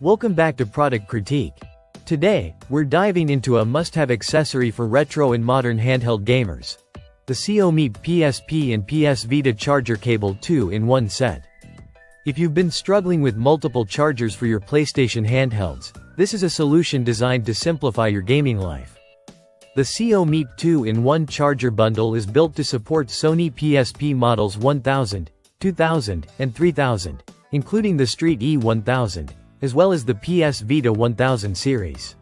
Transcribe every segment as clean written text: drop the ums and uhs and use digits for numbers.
Welcome back to Product Critique. Today, we're diving into a must-have accessory for retro and modern handheld gamers. The COMeap PSP and PS Vita charger cable 2-in-1 set. If you've been struggling with multiple chargers for your PlayStation handhelds, this is a solution designed to simplify your gaming life. The COMeap 2-in-1 charger bundle is built to support Sony PSP models 1000, 2000, and 3000, including the Street E1000, as well as the PS Vita 1000 series.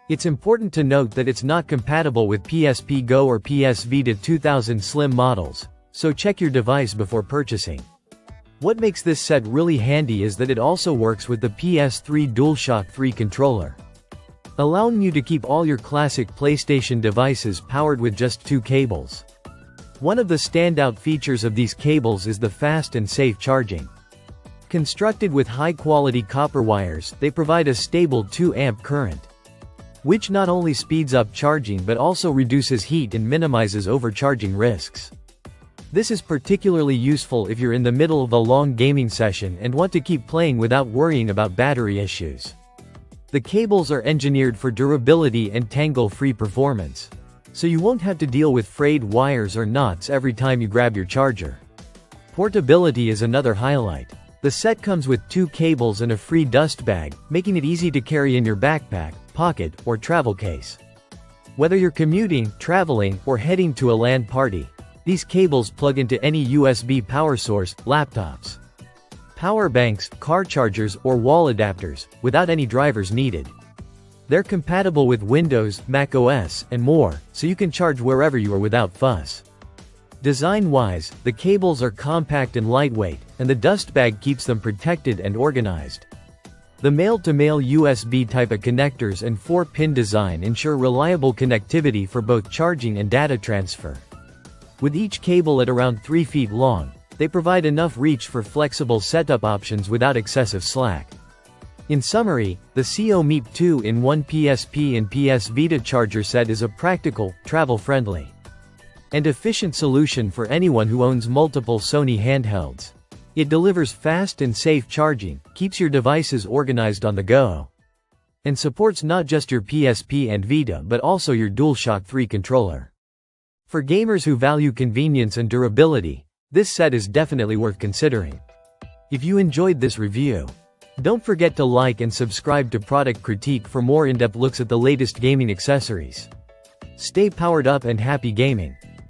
It's important to note that it's not compatible with PSP Go or PS Vita 2000 Slim models, so check your device before purchasing. What makes this set really handy is that it also works with the PS3 DualShock 3 controller, allowing you to keep all your classic PlayStation devices powered with just 2 cables. One of the standout features of these cables is the fast and safe charging. Constructed with high-quality copper wires, they provide a stable 2-amp current, which not only speeds up charging but also reduces heat and minimizes overcharging risks. This is particularly useful if you're in the middle of a long gaming session and want to keep playing without worrying about battery issues. The cables are engineered for durability and tangle-free performance, so you won't have to deal with frayed wires or knots every time you grab your charger. Portability is another highlight. The set comes with 2 cables and a free dust bag, making it easy to carry in your backpack, pocket, or travel case. Whether you're commuting, traveling, or heading to a LAN party, these cables plug into any USB power source, laptops, power banks, car chargers, or wall adapters, without any drivers needed. They're compatible with Windows, Mac OS, and more, so you can charge wherever you are without fuss. Design-wise, the cables are compact and lightweight, and the dust bag keeps them protected and organized. The male-to-male USB Type-A connectors and 4-pin design ensure reliable connectivity for both charging and data transfer. With each cable at around 3 feet long, they provide enough reach for flexible setup options without excessive slack. In summary, the COMeap 2-in-1 PSP and PS Vita charger set is a practical, travel-friendly, and efficient solution for anyone who owns multiple Sony handhelds. It delivers fast and safe charging, keeps your devices organized on the go, and supports not just your PSP and Vita but also your DualShock 3 controller. For gamers who value convenience and durability, this set is definitely worth considering. If you enjoyed this review, don't forget to like and subscribe to Product Critique for more in-depth looks at the latest gaming accessories. Stay powered up and happy gaming.